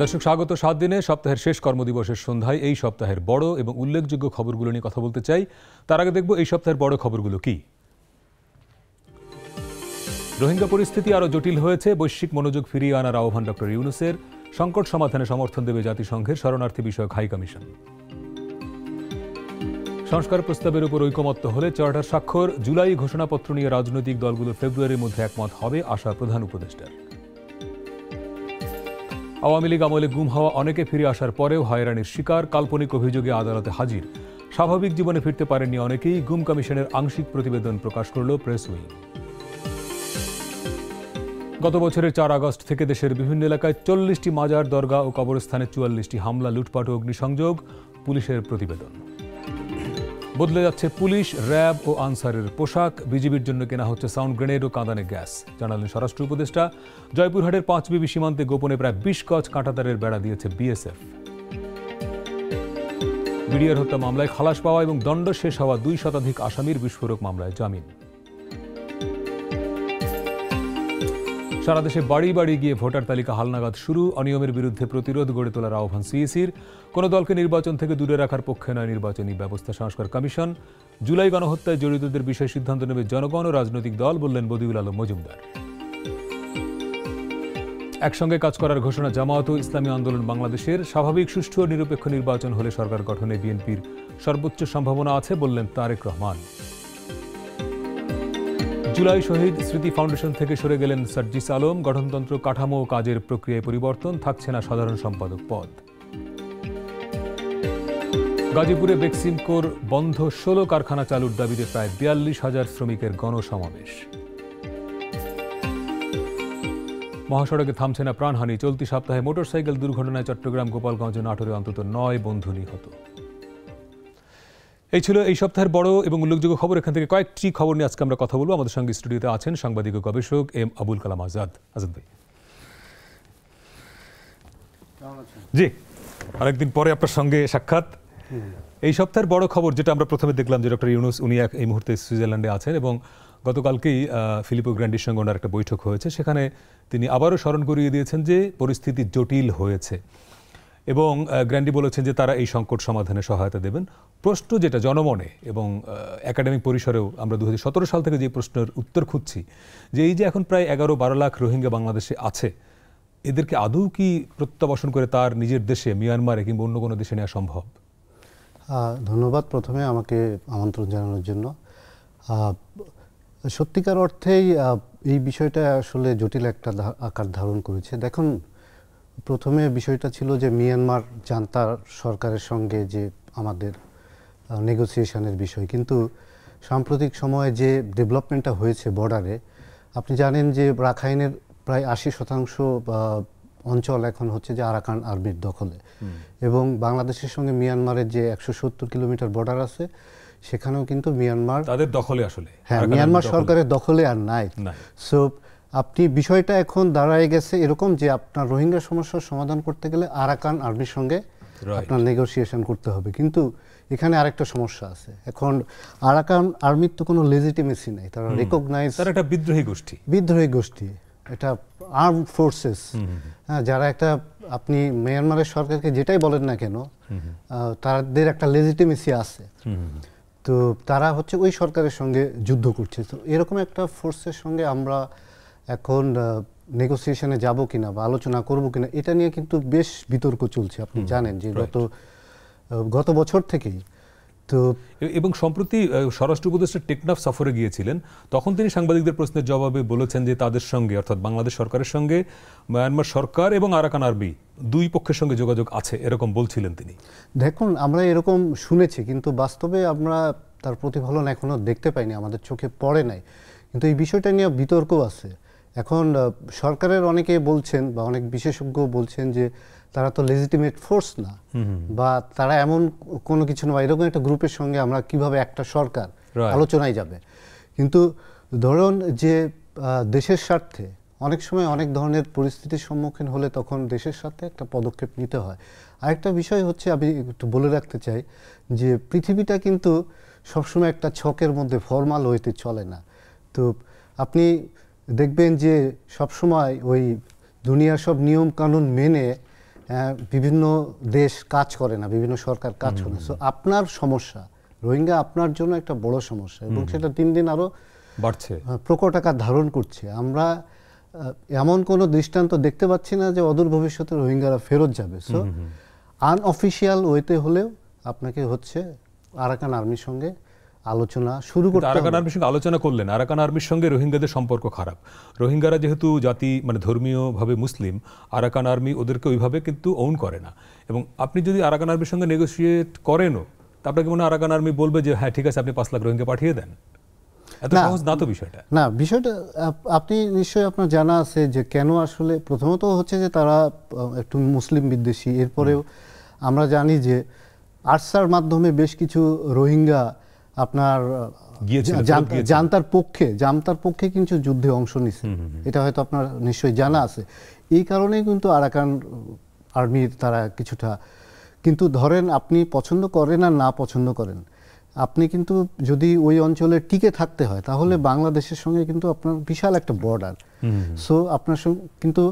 দর্শক স্বাগত 7 দিনে সপ্তাহের শেষ কর্মদিবসের সন্ধ্যায় এই সপ্তাহের বড় এবং উল্লেখযোগ্য খবরগুলো নিয়ে কথা বলতে চাই। তার আগে দেখব এই সপ্তাহের বড় খবরগুলো কি। রোহিঙ্গা পরিস্থিতি আরও জটিল হয়েছে, বৈশ্বিক মনোযোগ ফিরিয়ে আনার আহ্বান ডক্টর ইউনূসের। সংকট সমাধানে সমর্থন দেবে জাতিসংঘের শরণার্থী বিষয়ক হাই কমিশন। সংস্কার প্রস্তাবের উপর ঐকমত্য হলে চার্টার স্বাক্ষর। জুলাই ঘোষণাপত্র নিয়ে রাজনৈতিক দলগুলো ফেব্রুয়ারির মধ্যে একমত হবে, আশা প্রধান উপদেষ্টার। আওয়ামী লীগ আমলে গুম হওয়া অনেকে ফিরে আসার পরেও হয়রানির শিকার, কাল্পনিক অভিযোগে আদালতে হাজির। স্বাভাবিক জীবনে ফিরতে পারেননি অনেকেই, গুম কমিশনের আংশিক প্রতিবেদন প্রকাশ করল প্রেস উইং। গত বছরের 4 আগস্ট থেকে দেশের বিভিন্ন এলাকায় 40টি মাজার, দরগা ও কবরস্থানে 44টি হামলা, লুটপাট ও অগ্নিসংযোগ, পুলিশের প্রতিবেদন। বদলে যাচ্ছে পুলিশ, র্যাব ও আনসারের পোশাক। বিজিবির জন্য কেনা হচ্ছে সাউন্ড গ্রেনেড ও কাঁদানে গ্যাস, জানালেন স্বরাষ্ট্র উপদেষ্টা। জয়পুরহাটের 5 সীমান্তে গোপনে প্রায় 20 গজ কাঁটাতারের বেড়া দিয়েছে বিএসএফ। বিডিআর হত্যা মামলায় খালাস পাওয়া এবং দণ্ড শেষ হওয়া 2 শতাধিক আসামির বিস্ফোরক মামলায় জামিন। সারা দেশে বাড়ি বাড়ি গিয়ে ভোটার তালিকা হালনাগাদ শুরু, অনিয়মের বিরুদ্ধে প্রতিরোধ গড়ে তোলার আহ্বান সিইসির। কোন দলকে নির্বাচন থেকে দূরে রাখার পক্ষে নয় নির্বাচনী ব্যবস্থা সংস্কার কমিশন। জুলাই গণহত্যায় জড়িতদের বিষয়ে সিদ্ধান্ত নেবে জনগণ ও রাজনৈতিক দল, বললেন বদিউল আলম মজুমদার। একসঙ্গে কাজ করার ঘোষণা জামায়াত ও ইসলামী আন্দোলন বাংলাদেশের। স্বাভাবিক, সুষ্ঠু ও নিরপেক্ষ নির্বাচন হলে সরকার গঠনে বিএনপির সর্বোচ্চ সম্ভাবনা আছে, বললেন তারেক রহমান। জুলাই শহীদ স্মৃতি ফাউন্ডেশন থেকে সরে গেলেন সার্জিস আলম। গঠনতন্ত্র, কাঠামো ও কাজের প্রক্রিয়ায় পরিবর্তন, থাকছে না সাধারণ সম্পাদক পদ। গাজীপুরে বেক্সিমকোর বন্ধ 16 কারখানা চালুর দাবিতে প্রায় 42,000 শ্রমিকের গণসমাবেশ। মহাসড়কে থামছে না প্রাণহানি, চলতি সপ্তাহে মোটরসাইকেল দুর্ঘটনায় চট্টগ্রাম, গোপালগঞ্জ ও নাটোরে অন্তত 9 বন্ধু নিহত। এই ছিল এই সপ্তাহের বড় এবং উল্লেখযোগ্য খবর। এখান থেকে কয়েকটি খবর নিয়ে আজকে আমরা কথা বলবো। আমাদের সঙ্গে স্টুডিওতে আছেন সাংবাদিক ও গবেষক এম আবুল কালাম আজাদ। আজাদ ভাই, জি, অনেকদিন পরে আপনার সঙ্গে সাক্ষাৎ। এই সপ্তাহের বড় খবর যেটা আমরা প্রথমে দেখলাম যে ডক্টর ইউনূস উনি এই মুহূর্তে সুইজারল্যান্ডে আছেন এবং গতকালকেই ফিলিপো গ্র্যান্ডির সঙ্গে ওনার একটা বৈঠক হয়েছে। সেখানে তিনি আবারও স্মরণ করিয়ে দিয়েছেন যে পরিস্থিতি জটিল হয়েছে এবং গ্র্যান্ডি বলেছেন যে তারা এই সংকট সমাধানে সহায়তা দেবেন। প্রশ্ন যেটা জনমনে এবং একাডেমিক পরিসরেও আমরা 2017 সাল থেকে যে প্রশ্নের উত্তর খুঁজছি, যে এই যে এখন প্রায় 11-12 লাখ রোহিঙ্গা বাংলাদেশে আছে, এদেরকে আদৌ কি প্রত্যাবাসন করে তার নিজের দেশে, মিয়ানমারে কিংবা অন্য কোনো দেশে নেওয়া সম্ভব? ধন্যবাদ প্রথমে আমাকে আমন্ত্রণ জানানোর জন্য। সত্যিকার অর্থেই এই বিষয়টা আসলে জটিল একটা আকার ধারণ করেছে। দেখুন, প্রথমে বিষয়টা ছিল যে মিয়ানমার জান্তা সরকারের সঙ্গে যে আমাদের নেগোসিয়েশনের বিষয়, কিন্তু সাম্প্রতিক সময়ে যে ডেভেলপমেন্টটা হয়েছে বর্ডারে, আপনি জানেন যে রাখাইনের প্রায় 80% অঞ্চল এখন হচ্ছে যে আরাকান আর্মির দখলে এবং বাংলাদেশের সঙ্গে মিয়ানমারের যে 170 কিলোমিটার বর্ডার আছে সেখানেও কিন্তু মিয়ানমার তাদের দখলে, আসলে হ্যাঁ, মিয়ানমার সরকারের দখলে আর নাই। সো আপনি বিষয়টা এখন দাঁড়ায় গেছে এরকম যে আপনার রোহিঙ্গা সমস্যার সমাধান করতে গেলে আরাকান আর্মির সঙ্গে আপনার নেগোসিয়েশন করতে হবে, কিন্তু এখানে আরেকটা সমস্যা আছে। এখন আরাকান আর্মির তো কোনো লেজিটিমেসি নেই, তারা রিকগনাইজ, তারা একটা বিদ্রোহী গোষ্ঠী, এটা আর্মড ফোর্সেস। হ্যাঁ, যারা একটা, আপনি মিয়ানমারের সরকারকে যেটাই বলেন না কেন, তাদের একটা লেজিটিমেসি আছে। তো তারা হচ্ছে ওই সরকারের সঙ্গে যুদ্ধ করছে। তো এরকম একটা ফোর্সের সঙ্গে আমরা এখন নেগোসিয়েশনে যাব কিনা বা আলোচনা করব কিনা, এটা নিয়ে কিন্তু বেশ বিতর্ক চলছে। আপনি জানেন যে গত বছর থেকেই তো, এবং সম্প্রতি স্বরাষ্ট্র উপদেষ্টা টেকনাফ সফরে গিয়েছিলেন, তখন তিনি সাংবাদিকদের প্রশ্নের জবাবে বলেছেন যে তাদের সঙ্গে, অর্থাৎ বাংলাদেশ সরকারের সঙ্গে মিয়ানমার সরকার এবং আরাকান আর্মি দুই পক্ষের সঙ্গে যোগাযোগ আছে, এরকম বলছিলেন তিনি। দেখুন, আমরা এরকম শুনেছি, কিন্তু বাস্তবে আমরা তার প্রতিফলন এখনো দেখতে পাইনি, আমাদের চোখে পড়ে নাই। কিন্তু এই বিষয়টা নিয়ে বিতর্ক আছে। এখন সরকারের অনেকে বলছেন বা অনেক বিশেষজ্ঞ বলছেন যে তারা তো লেজিটিমেট ফোর্স না, বা তারা এমন কোনো কিছু না, এরকম একটা গ্রুপের সঙ্গে আমরা কিভাবে একটা সরকার আলোচনায় যাবে। কিন্তু ধরুন যে দেশের স্বার্থে অনেক সময় অনেক ধরনের পরিস্থিতির সম্মুখীন হলে তখন দেশের সাথে একটা পদক্ষেপ নিতে হয়। আরেকটা বিষয় হচ্ছে, আমি একটু বলে রাখতে চাই যে পৃথিবীটা কিন্তু সবসময় একটা ছকের মধ্যে ফর্মাল ওয়েতে চলে না। তো আপনি দেখবেন যে সবসময় ওই দুনিয়ার সব নিয়ম কানুন মেনে বিভিন্ন দেশ কাজ করে না, বিভিন্ন সরকার কাজ করে না। সো আপনার সমস্যা, রোহিঙ্গা আপনার জন্য একটা বড় সমস্যা, এবং সেটা দিন দিন আরও বাড়ছে, প্রকট আকার ধারণ করছে। আমরা এমন কোনো দৃষ্টান্ত দেখতে পাচ্ছি না যে অদূর ভবিষ্যতে রোহিঙ্গারা ফেরত যাবে। সো আনঅফিসিয়াল ওয়েতে হলেও আপনাকে হচ্ছে আরাকান আর্মির সঙ্গে আলোচনা শুরু করতে হবে। আরাকান আর্মির সঙ্গে আলোচনা করলেন, আরাকান আর্মির সঙ্গে রোহিঙ্গাদের সম্পর্ক খারাপ। রোহিঙ্গারা যেহেতু জাতি মানে ধর্মীয়ভাবে মুসলিম, আরাকান আর্মি ওদেরকে ওইভাবে কিন্তু ওন করে না। এবং আপনি যদি আরাকান আর্মির সঙ্গে নেগোসিয়েট করেনও, তা আপনাকে মনে হয় আরাকান আর্মি বলবে যে হ্যাঁ ঠিক আছে, আপনি 5 লাখ রোহিঙ্গা পাঠিয়ে দেন। এত সহজ না তো বিষয়টা। না, বিষয়টা আপনি নিশ্চয়ই আপনার জানা আছে যে কেন আসলে প্রথমত হচ্ছে যে তারা একটু মুসলিম বিদ্বেষী। এরপরেও আমরা জানি যে আরসার মাধ্যমে বেশ কিছু রোহিঙ্গা আপনার জান্তার পক্ষে কিন্তু যুদ্ধে অংশ নিছে, এটা হয়তো আপনার নিশ্চয়ই জানা আছে। এই কারণেই কিন্তু আরাকান আর্মির তারা কিছুটা, কিন্তু ধরেন আপনি পছন্দ করেন আর না পছন্দ করেন, আপনি কিন্তু যদি ওই অঞ্চলে টিকে থাকতে হয় তাহলে বাংলাদেশের সঙ্গে কিন্তু আপনার বিশাল একটা বর্ডার। সো আপনার সঙ্গে কিন্তু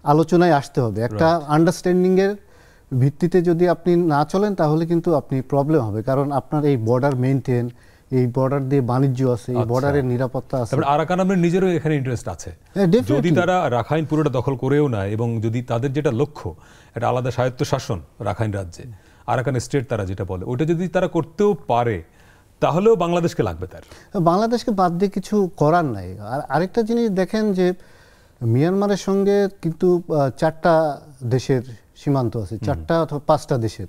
আলোচনায় আসতে হবে, একটা আন্ডারস্ট্যান্ডিংয়ের ভিত্তিতে যদি আপনি না চলেন তাহলে কিন্তু আপনি প্রবলেম হবে। কারণ আপনার এই বর্ডার মেইনটেইন, এই বর্ডার দিয়ে বাণিজ্য আছে, এই বর্ডারের নিরাপত্তা আছে। আরাকান আর্মির নিজেরও এখানে ইন্টারেস্ট আছে। যদি তারা রাখাইন পুরোটা দখল করেও না, এবং যদি তাদের যেটা লক্ষ্য একটা আলাদা স্বায়ত্ত শাসন রাখাইন রাজ্যে, আরাকান স্টেট তারা যেটা বলে, ওইটা যদি তারা করতেও পারে তাহলেও বাংলাদেশকে লাগবে। তার বাংলাদেশকে বাদ দিয়ে কিছু করার নাই। আর আরেকটা জিনিস দেখেন যে মিয়ানমারের সঙ্গে কিন্তু 4টা দেশের সীমান্ত আছে, 4টা অথবা 5টা দেশের।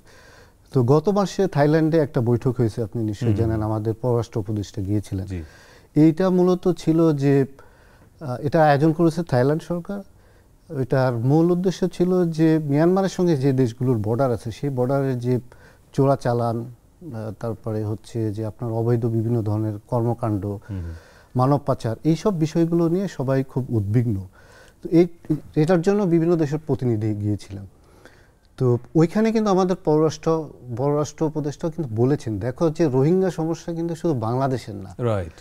তো গত মাসে থাইল্যান্ডে একটা বৈঠক হয়েছে, আপনি নিশ্চয়ই জানেন, আমাদের পররাষ্ট্র উপদেষ্টা গিয়েছিলেন। এইটা মূলত ছিল যে এটা আয়োজন করেছে থাইল্যান্ড সরকার। এটার মূল উদ্দেশ্য ছিল যে মিয়ানমারের সঙ্গে যে দেশগুলোর বর্ডার আছে সেই বর্ডারের যে চোরাচালান, তারপরে হচ্ছে যে আপনার অবৈধ বিভিন্ন ধরনের কর্মকাণ্ড, মানব পাচার, এইসব বিষয়গুলো নিয়ে সবাই খুব উদ্বিগ্ন। তো এটার জন্য বিভিন্ন দেশের প্রতিনিধি গিয়েছিলেন। তো ওইখানে কিন্তু আমাদের পররাষ্ট্র উপদেষ্টাও কিন্তু বলেছেন, দেখো যে রোহিঙ্গা সমস্যা কিন্তু শুধু বাংলাদেশের না, রাইট,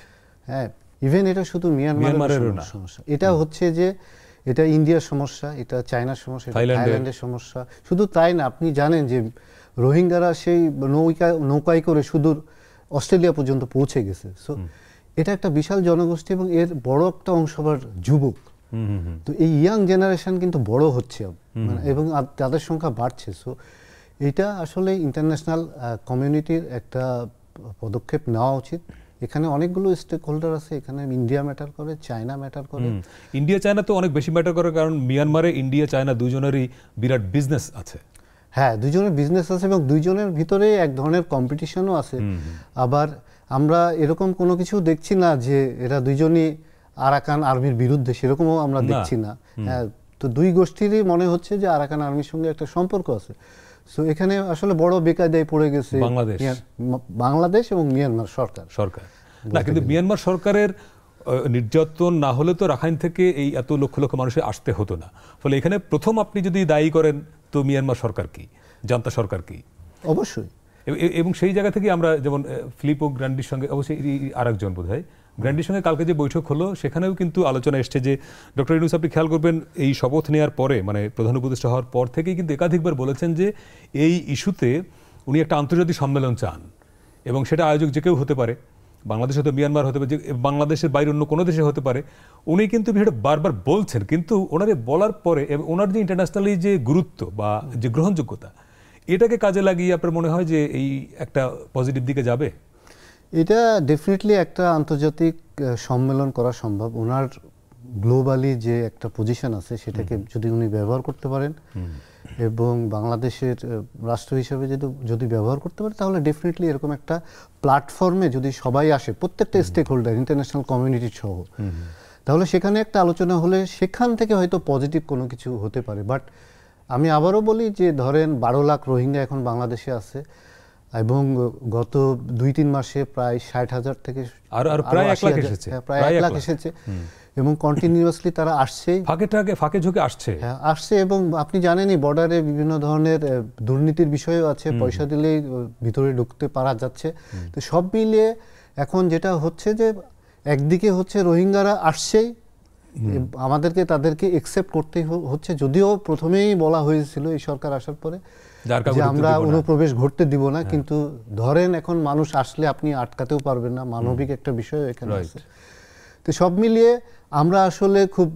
হ্যাঁ, ইভেন এটা শুধু মিয়ানমারের সমস্যা, এটা হচ্ছে যে এটা ইন্ডিয়ার সমস্যা, এটা চায়নার সমস্যা, থাইল্যান্ডের সমস্যা। শুধু তাই না, আপনি জানেন যে রোহিঙ্গারা সেই নৌকায় করে সুদূর অস্ট্রেলিয়া পর্যন্ত পৌঁছে গেছে। সো এটা একটা বিশাল জনগোষ্ঠী এবং এর বড় একটা অংশ আবার যুবক। তো এই ইয়াং জেনারেশন কিন্তু বড় হচ্ছে এবং তাদের সংখ্যা বাড়ছে। সো এটা আসলে ইন্টারন্যাশনাল কমিউনিটির একটা পদক্ষেপ নেওয়া উচিত। এখানে অনেকগুলো স্টেক হোল্ডার আছে, এখানে ইন্ডিয়া ম্যাটার করে, চায়না ম্যাটার করে। ইন্ডিয়া চায়না তো অনেক বেশি ম্যাটার করে, কারণ মিয়ানমারে ইন্ডিয়া চায়না দুজনেরই বিরাট বিজনেস আছে। হ্যাঁ, দুজনের বিজনেস আছে এবং দুইজনের ভিতরে এক ধরনের কম্পিটিশনও আছে। আবার আমরা এরকম কোনো কিছু দেখছি না যে এরা দুইজনই আরাকান আর্মির বিরুদ্ধে, সেরকমও আমরা দেখছি না। হ্যাঁ, তো দুই গোষ্ঠীরই মনে হচ্ছে যে আরাকান আর্মির সঙ্গে একটা সম্পর্ক আছে। সো এখানে আসলে বড় বেকায়দায় পড়ে গেছে বাংলাদেশ এবং মিয়ানমার সরকার। না, কিন্তু মিয়ানমার সরকারের নির্যাতন না হলে তো রাখাইন থেকে এই এত লক্ষ লক্ষ মানুষের আসতে হতো না। ফলে এখানে প্রথম আপনি যদি দায়ী করেন তো মিয়ানমার সরকার কি, জান্তা সরকার কি? অবশ্যই। এবং সেই জায়গা থেকে আমরা যেমন ফিলিপো গ্র্যান্ডির সঙ্গে, অবশ্যই আরেকজন বোধ হয় গ্র্যান্ডির সঙ্গে কালকে যে বৈঠক হলো সেখানেও কিন্তু আলোচনা এসছে যে ডক্টর ইউনূস, আপনি খেয়াল করবেন এই শপথ নেওয়ার পরে, মানে প্রধান উপদেষ্টা হওয়ার পর থেকেই কিন্তু একাধিকবার বলেছেন যে এই ইস্যুতে উনি একটা আন্তর্জাতিক সম্মেলন চান, এবং সেটা আয়োজক যে কেউ হতে পারে, বাংলাদেশ হতে মিয়ানমার হতে পারে, যে বাংলাদেশের বাইরে অন্য কোনো দেশে হতে পারে। উনি কিন্তু বিষয়টা বারবার বলছেন, কিন্তু ওনারে বলার পরে ওনার যে ইন্টারন্যাশনালি যে গুরুত্ব বা যে গ্রহণযোগ্যতা, এটাকে কাজে লাগিয়ে আপনার মনে হয় যে এই একটা পজিটিভ দিকে যাবে? এটা ডেফিনেটলি একটা আন্তর্জাতিক সম্মেলন করা সম্ভব। ওনার গ্লোবালি যে একটা পজিশন আছে সেটাকে যদি উনি ব্যবহার করতে পারেন এবং বাংলাদেশের রাষ্ট্র হিসেবে যদি ব্যবহার করতে পারে, তাহলে ডেফিনেটলি এরকম একটা প্ল্যাটফর্মে যদি সবাই আসে, প্রত্যেকটা স্টেক হোল্ডার, ইন্টারন্যাশনাল কমিউনিটি সহ, তাহলে সেখানে একটা আলোচনা হলে সেখান থেকে হয়তো পজিটিভ কোনো কিছু হতে পারে। বাট আমি আবারও বলি যে ধরেন 12 লাখ রোহিঙ্গা এখন বাংলাদেশে আছে এবং গত 2-3 মাসে প্রায় 60,000 থেকে প্রায় 1 লাখ এসেছে, প্রায় 1 লাখ এসেছে এবং কন্টিনিউয়াসলি তারা আসছেই, ফাঁকে ঝুঁকে আসছে। হ্যাঁ, আসছে। এবং আপনি জানেনই বর্ডারে বিভিন্ন ধরনের দুর্নীতির বিষয়ও আছে, পয়সা দিলেই ভিতরে ঢুকতে পারা যাচ্ছে। তো সব মিলিয়ে এখন যেটা হচ্ছে যে একদিকে হচ্ছে রোহিঙ্গারা আসছেই আমাদেরকে তাদেরকে একসেপ্ট করতে হচ্ছে, যদিও প্রথমেই বলা হয়েছিল এই সরকার আসার পরে যে আমরা অনুপ্রবেশ ঘটতে দিব না, কিন্তু ধরেন এখন মানুষ আসলে আপনি আটকাতেও পারবেন না, মানবিক একটা বিষয় এখানে আছে। তো সব মিলিয়ে আমরা আসলে খুব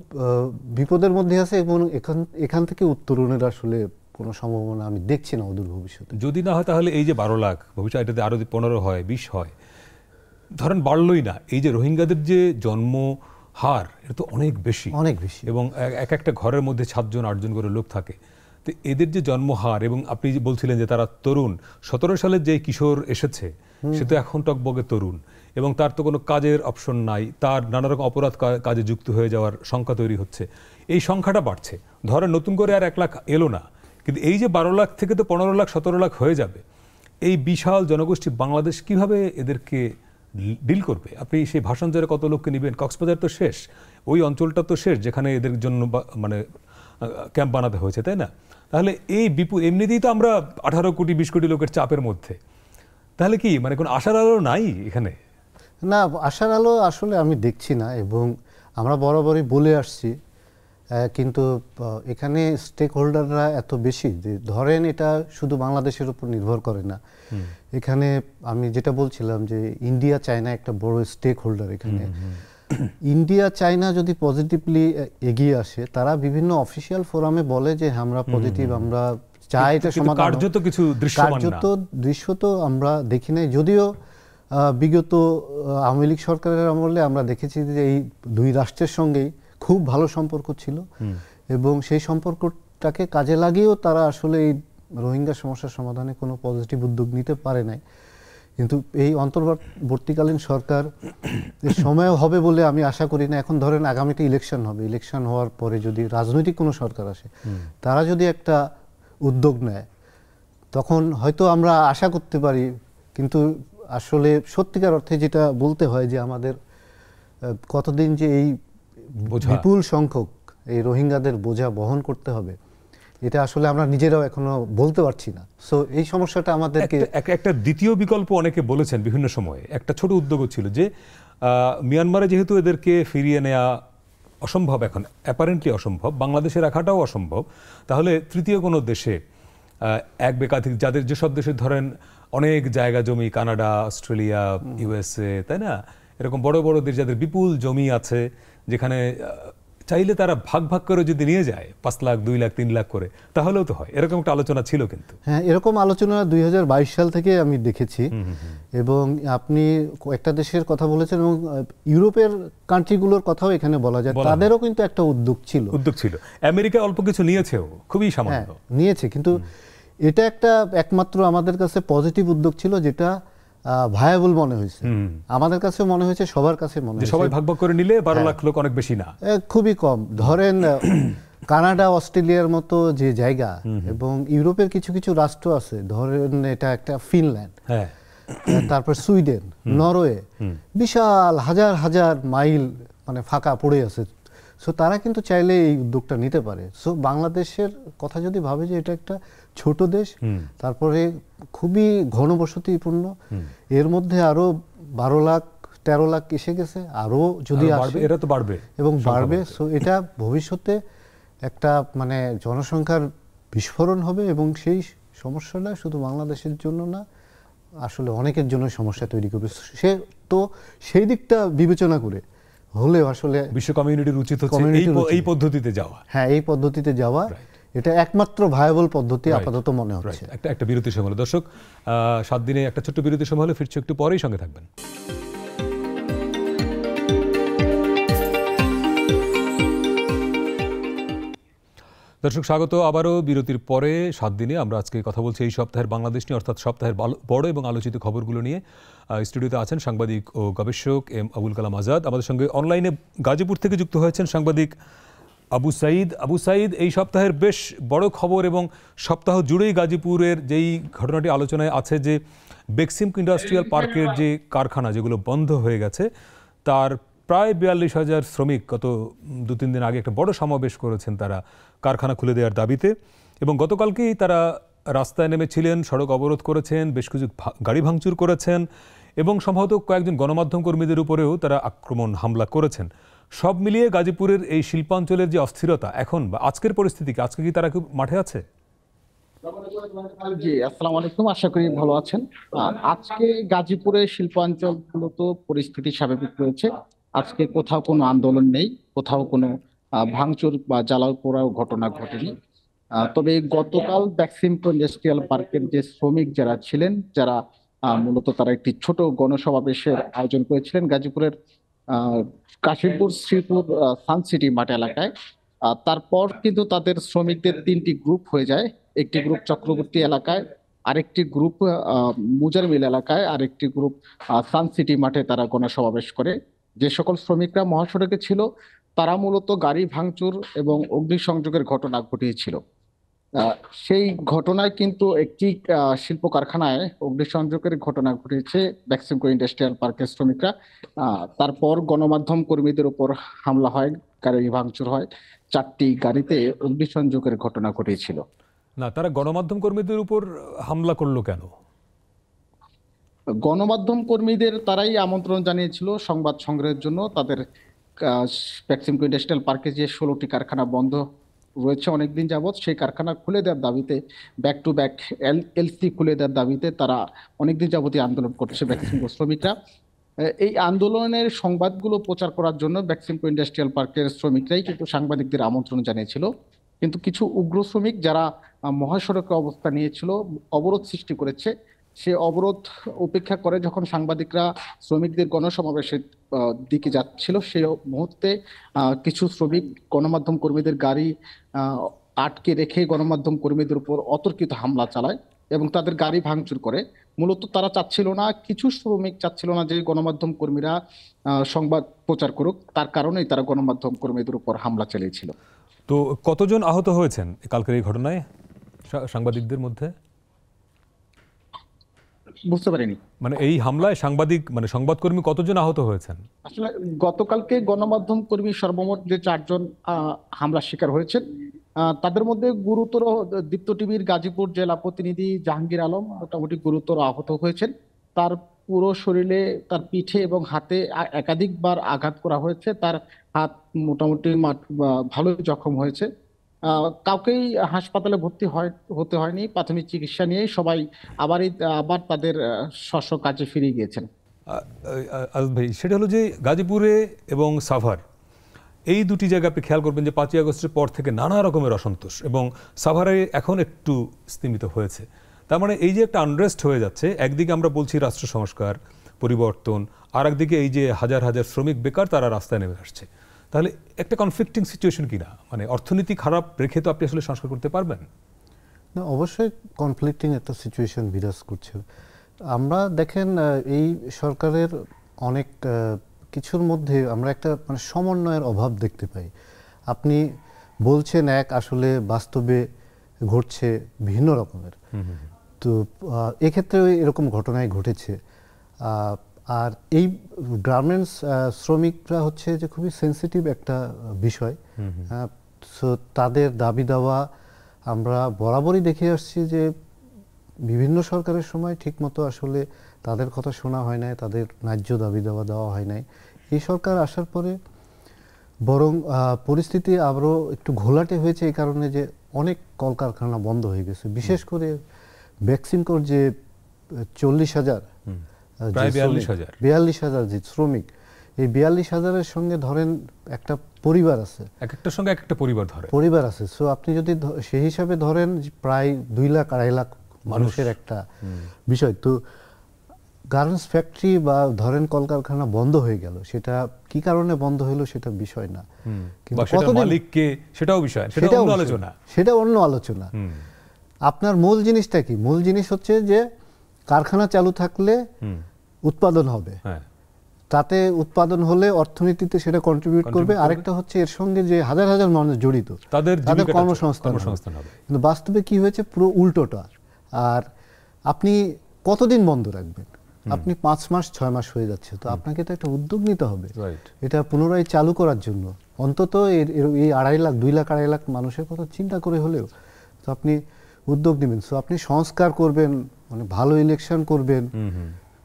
বিপদের মধ্যে আছে এবং এখান থেকে উত্তরণের আসলে কোনো সম্ভাবনা আমি দেখছি না অদূর ভবিষ্যতে। যদি না হয় তাহলে এই যে 12 লাখ ভবিষ্যৎ এটাতে আরো 15 হয় 20 হয়, ধরেন বাড়লই না, এই যে রোহিঙ্গাদের যে জন্ম হার এটা তো অনেক বেশি এবং এক একটা ঘরের মধ্যে 7 জন 8 জন করে লোক থাকে। তো এদের যে জন্মহার, এবং আপনি যে বলছিলেন যে তারা তরুণ, 17 সালের যে কিশোর এসেছে সে তো এখন টকবগে তরুণ, এবং তার তো কোনো কাজের অপশন নাই, তার নানা রকম অপরাধ কাজে যুক্ত হয়ে যাওয়ার সংখ্যা তৈরি হচ্ছে। এই সংখ্যাটা বাড়ছে, ধরেন নতুন করে আর 1 লাখ এলো না, কিন্তু এই যে 12 লাখ থেকে তো 15 লাখ 17 লাখ হয়ে যাবে, এই বিশাল জনগোষ্ঠী বাংলাদেশ কিভাবে এদেরকে ডিল করবে? আপনি সেই ভাষণ জোরে কত লোককে নেবেন? কক্সবাজার তো শেষ, ওই অঞ্চলটা তো শেষ যেখানে এদের জন্য মানে ক্যাম্প বানাতে হয়েছে, তাই না? তাহলে এই বিপুল, এমনিতেই তো আমরা 18 কোটি 20 কোটি লোকের চাপের মধ্যে, তাহলে কি মানে কোনো আশার আলো নাই এখানে? না, আশার আলো আসলে আমি দেখছি না, এবং আমরা বরাবরই বলে আসছি, কিন্তু এখানে স্টেক হোল্ডাররা এত বেশি যে ধরেন এটা শুধু বাংলাদেশের উপর নির্ভর করে না। এখানে আমি যেটা বলছিলাম যে ইন্ডিয়া চায়না একটা বড় স্টেক হোল্ডার এখানে। ইন্ডিয়া চায়না যদি পজিটিভলি এগিয়ে আসে, তারা বিভিন্ন অফিসিয়াল ফোরামে বলে যে আমরা পজিটিভ, আমরা চাই এটা সমাধান। কার্যত কিছু দৃশ্য তো আমরা দেখি নাই, যদিও বিগত আওয়ামী লীগ সরকারের আমলে আমরা দেখেছি যে এই 2 রাষ্ট্রের সঙ্গেই খুব ভালো সম্পর্ক ছিল, এবং সেই সম্পর্কটাকে কাজে লাগিয়েও তারা আসলে এই রোহিঙ্গা সমস্যার সমাধানে কোনো পজিটিভ উদ্যোগ নিতে পারে নাই। কিন্তু এই অন্তর্বর্তীকালীন সরকার সময় হবে বলে আমি আশা করি না। এখন ধরেন আগামীতে ইলেকশন হবে, ইলেকশন হওয়ার পরে যদি রাজনৈতিক কোনো সরকার আসে, তারা যদি একটা উদ্যোগ নেয়, তখন হয়তো আমরা আশা করতে পারি। কিন্তু আসলে সত্যিকার অর্থে যেটা বলতে হয় যে আমাদের কতদিন যে এই বিপুল সংখ্যক এই রোহিঙ্গাদের বোঝা বহন করতে হবে, এটা আসলে আমরা নিজেরাও এখনো বলতে পারছি না। সো এই সমস্যাটা আমাদেরকে একটা দ্বিতীয় বিকল্প অনেকে বলেছেন বিভিন্ন সময়ে, একটা ছোট উদ্যোগও ছিল যে মিয়ানমারে যেহেতু এদেরকে ফিরিয়ে নেওয়া অসম্ভব, এখন অ্যাপারেন্টলি অসম্ভব, বাংলাদেশে রাখাটাও অসম্ভব, তাহলে তৃতীয় কোনো দেশে এক বেকাধিক, যাদের যেসব দেশে ধরেন অনেক জায়গা জমি, কানাডা, অস্ট্রেলিয়া, ইউএসএ, তাই না, এরকম বড় বড় দেশ যাদের বিপুল জমি আছে, যেখানে চাইলে তারা ভাগ ভাগ করে যদি নিয়ে যায় 5 লাখ 2 লাখ 3 লাখ করে, তাহলেও তো হয়। এরকম একটা আলোচনা ছিল কিন্তু। হ্যাঁ, এরকম আলোচনা 2022 সাল থেকে আমি দেখেছি। এবং আপনি একটা দেশের কথা বলেছেন, এবং ইউরোপের কান্ট্রিগুলোর কথাও এখানে বলা যায়, তাদেরও কিন্তু একটা উদ্যোগ ছিল। আমেরিকা অল্প কিছু নিয়েছেও, খুবই সামান্য নিয়েছে, কিন্তু এটা একটা একমাত্র আমাদের কাছে পজিটিভ উদ্যোগ ছিল, যেটা ভায়াবল মনে হয়েছে আমাদের কাছে, মনে হয়েছে সবার কাছে মনে হয়েছে। সবাই ভাগ ভাগ করে নিলে 12 লাখ লোক অনেক বেশি না, খুবই কম। ধরেন কানাডা, অস্ট্রেলিয়ার মতো যে জায়গা, এবং ইউরোপের কিছু কিছু রাষ্ট্র আছে, ধরেন এটা একটা ফিনল্যান্ড, তারপর সুইডেন, নরওয়ে, বিশাল হাজার হাজার মাইল মানে ফাঁকা পড়ে আছে। সো তারা কিন্তু চাইলে এই উদ্যোগটা নিতে পারে। সো বাংলাদেশের কথা যদি ভাবে যে এটা একটা ছোট দেশ, তারপরে খুবই ঘনবসতিপূর্ণ, এর মধ্যে আরো 12 লাখ 13 লাখ এসে গেছে, আরো যদি আসে এটা তো বাড়বে এবং বাড়বে। সো এটা ভবিষ্যতে একটা মানে জনসংখ্যার বিস্ফোরণ হবে, এবং সেই সমস্যাটা শুধু বাংলাদেশের জন্য না, আসলে অনেকের জন্য সমস্যা তৈরি করবে। সে তো সেই দিকটা বিবেচনা করে হলে আসলে বিশ্ব কমিউনিটির উচিত হচ্ছে এই পদ্ধতিতে যাওয়া। হ্যাঁ, এই পদ্ধতিতে যাওয়া, এটা একমাত্র ভায়াবল পদ্ধতি আপাতত মনে হচ্ছে। একটা বিরতির সময় হলো দর্শক, 7 দিনে একটা ছোট্ট বিরতির সময় হলো, ফিরছি একটু পরেই, সঙ্গে থাকবেন। দর্শক স্বাগত আবারও বিরতির পরে। 7 দিনে আমরা আজকে কথা বলছি এই সপ্তাহের বাংলাদেশ নিয়ে, অর্থাৎ সপ্তাহের বড় এবং আলোচিত খবরগুলো নিয়ে। স্টুডিওতে আছেন সাংবাদিক ও গবেষক এম আবুল কালাম আজাদ। আমাদের সঙ্গে অনলাইনে গাজীপুর থেকে যুক্ত হয়েছেন সাংবাদিক আবু সাঈদ। আবু সাঈদ, এই সপ্তাহের বেশ বড় খবর, এবং সপ্তাহ জুড়েই গাজীপুরের যেই ঘটনাটি আলোচনায় আছে, যে বেক্সিম ইন্ডাস্ট্রিয়াল পার্কের যে কারখানা যেগুলো বন্ধ হয়ে গেছে, তার প্রায় 42,000 শ্রমিক গত 2-3 দিন আগে একটা বড় সমাবেশ করেছেন তারা কারখানা খুলে দেওয়ার দাবিতে, এবং গতকালকেই তারা রাস্তায় নেমেছিলেন, সড়ক অবরোধ করেছেন, বেশ কিছু গাড়ি ভাঙচুর করেছেন, এবং সম্ভবত কয়েকজন গণমাধ্যম কর্মীদের উপরেও তারা হামলা করেছেন। সব মিলিয়ে গাজীপুরের এই শিল্পাঞ্চলের যে অস্থিরতা এখন বা আজকের পরিস্থিতি কি, আজকে কি তারা কি মাঠে আছে? জি, আসসালামু আলাইকুম, আশা করি ভালো আছেন। আজকে গাজীপুরের শিল্পাঞ্চল মূলত পরিস্থিতি স্বাভাবিক রয়েছে। আজকে কোথাও কোনো আন্দোলন নেই, কোথাও কোনো ভাঙচুর বা জ্বালাও পোড়াও ঘটনা ঘটেনি। তবে গতকাল বেক্সিমকো ইন্ডাস্ট্রিয়াল পার্কের যে শ্রমিক যারা ছিলেন, যারা মূলত তারা একটি ছোট গণসমাবেশের আয়োজন করেছিলেন গাজীপুরের আহ কাশিমপুর শ্রীপুর সান সিটি মাঠ এলাকায়। তারপর কিন্তু তাদের শ্রমিকদের তিনটি গ্রুপ হয়ে যায়। একটি গ্রুপ চক্রবর্তী এলাকায়, আরেকটি গ্রুপ মুজার মিল এলাকায়, আরেকটি গ্রুপ সান সিটি মাঠে তারা গণসমাবেশ করে। যে সকল শ্রমিকরা মহাসড়কে ছিল তারা মূলত গাড়ি ভাঙচুর এবং অগ্নিসংযোগের ঘটনা ঘটিয়েছিল। আহ, সেই ঘটনায় কিন্তু একটি শিল্প কারখানায় অগ্নিসংযোগের ঘটনা ঘটেছে বেক্সিমকো ইন্ডাস্ট্রিয়াল পার্কের শ্রমিকরা। তারপর গণমাধ্যম কর্মীদের উপর হামলা হয়, গাড়ি ভাঙচুর হয়, 4টি গাড়িতে অগ্নিসংযোগের ঘটনা ঘটেছিল। না, তারা গণমাধ্যম কর্মীদের উপর হামলা করলো কেন? গণমাধ্যম কর্মীদের তারাই আমন্ত্রণ জানিয়েছিল সংবাদ সংগ্রহের জন্য। তাদের বেক্সিমকো ইন্ডাস্ট্রিয়াল পার্কে যে 16টি কারখানা বন্ধ রয়েছে অনেকদিন যাবৎ, সেই কারখানা খুলে দেওয়ার দাবিতে, ব্যাক টু ব্যাক এলসি খুলে দেওয়ার দাবিতে তারা অনেকদিন যাবতই আন্দোলন করছে বেক্সিমকো শ্রমিকরা। এই আন্দোলনের সংবাদগুলো প্রচার করার জন্য বেক্সিমকো ইন্ডাস্ট্রিয়াল পার্কের শ্রমিকরাই কিন্তু সাংবাদিকদের আমন্ত্রণ জানিয়েছিল। কিন্তু কিছু উগ্র শ্রমিক যারা মহাসড়কে অবস্থান নিয়েছিল, অবরোধ সৃষ্টি করেছে। সে অবরোধ উপেক্ষা করে যখন সাংবাদিকরা শ্রমিকদের গণসমাবেশের দিকে যাচ্ছিল, সেই মুহূর্তে কিছু শ্রমিক গণমাধ্যম কর্মীদের গাড়ি আটকে রেখে গণমাধ্যম কর্মীদের উপর অতর্কিত হামলা চালায় এবং তাদের গাড়ি ভাঙচুর করে। মূলত তারা চাচ্ছিল না, কিছু শ্রমিক চাচ্ছিল না যে গণমাধ্যম কর্মীরা সংবাদ প্রচার করুক, তার কারণেই তারা গণমাধ্যম কর্মীদের উপর হামলা চালিয়েছিল। তো কতজন আহত হয়েছেন কালকের এই ঘটনায় সাংবাদিকদের মধ্যে? বুঝতে পারিনি, মানে এই হামলায় সাংবাদিক মানে সংবাদকর্মী কতজন আহত হয়েছেন? আসলে গতকালকে গণমাধ্যম কর্মী সর্বমোট যে 4 জন হামলার শিকার হয়েছেন, তাদের মধ্যে গুরুতর দীপ্ত টিভির গাজীপুর জেলা প্রতিনিধি জাহাঙ্গীর আলম মোটামুটি গুরুতর আহত হয়েছেন। তার পুরো শরীরে, তার পিঠে এবং হাতে একাধিকবার আঘাত করা হয়েছে। তার হাত মোটামুটি ভালোই জখম হয়েছে। কাউকেই হাসপাতালে ভর্তি হতে হয়নি। প্রাথমিক চিকিৎসা নিয়েই সবাই আবার তাদের স্ব কাজে ফিরে গিয়েছেন। আজ ভাই, সেটা হলো যে গাজীপুরে এবং সাভার এই দুটি জায়গা আপনি খেয়াল করবেন যে 5ই আগস্টের পর থেকে নানা রকমের অসন্তোষ, এবং সাভারে এখন একটু স্তিমিত হয়েছে। তার মানে এই যে একটা আনরেস্ট হয়ে যাচ্ছে, একদিকে আমরা বলছি রাষ্ট্র সংস্কার পরিবর্তন, আর একদিকে এই যে হাজার হাজার শ্রমিক বেকার তারা রাস্তায় নেমে আসছে। তাহলে একটা কনফ্লিক্টিং সিচুয়েশন কিনা? মানে অর্থনীতি খারাপ রেখে তো আপনি আসলে সংস্কার করতে পারবেন না, অবশ্যই কনফ্লিক্টিং একটা সিচুয়েশন বিরাজ করছে। আমরা দেখেন এই সরকারের অনেক কিছুর মধ্যে আমরা একটা মানে সমন্বয়ের অভাব দেখতে পাই। আপনি বলছেন এক, আসলে বাস্তবে ঘটছে ভিন্ন রকমের। তো এক্ষেত্রে এরকম ঘটনাই ঘটেছে। আর এই গার্মেন্টস শ্রমিকরা হচ্ছে যে খুবই সেন্সিটিভ একটা বিষয়। সো তাদের দাবি দাওয়া আমরা বরাবরই দেখে আসছি যে বিভিন্ন সরকারের সময় ঠিকমতো আসলে তাদের কথা শোনা হয় নাই, তাদের ন্যায্য দাবি দাওয়া দেওয়া হয় নাই। এই সরকার আসার পরে বরং পরিস্থিতি আরও একটু ঘোলাটে হয়েছে, এই কারণে যে অনেক কলকারখানা বন্ধ হয়ে গেছে। বিশেষ করে বেক্সিমকোর যে 40,000 42,000 যে শ্রমিক, এই 42,000-এর সঙ্গে ধরেন একটা পরিবার আছে, এক একটার সঙ্গে এক একটা পরিবার আছে। সো আপনি যদি সেই হিসাবে ধরেন প্রায় 2 লাখ 2.5 লাখ মানুষের একটা বিষয়। তো গার্মেন্টস ফ্যাক্টরি বা ধরেন কলকারখানা বন্ধ হয়ে গেল, সেটা কি কারণে বন্ধ হলো সেটা বিষয় না, কিন্তু মালিককে সেটাও বিষয়, সেটা অন্য আলোচনা। আপনার মূল জিনিসটা কি? মূল জিনিস হচ্ছে যে কারখানা চালু থাকলে উৎপাদন হবে, তাতে উৎপাদন হলে অর্থনীতিতে সেটা কন্ট্রিবিউট করবে। আরেকটা হচ্ছে এর সঙ্গে যে হাজার হাজার মানুষ জড়িত, তাদের কর্মসংস্থান হবে। কিন্তু বাস্তবে কি হয়েছে? পুরো উল্টোটা। আর আপনি কতদিন বন্ধ রাখবেন? আপনি 5 মাস 6 মাস হয়ে যাচ্ছে, তো আপনাকে তো একটা উদ্যোগ নিতে হবে এটা পুনরায় চালু করার জন্য। অন্তত এই 2.5 লাখ 2 লাখ 2.5 লাখ মানুষের কথা চিন্তা করে হলেও তো আপনি উদ্যোগ নেবেন। সো আপনি সংস্কার করবেন, মানে ভালো ইলেকশন করবেন,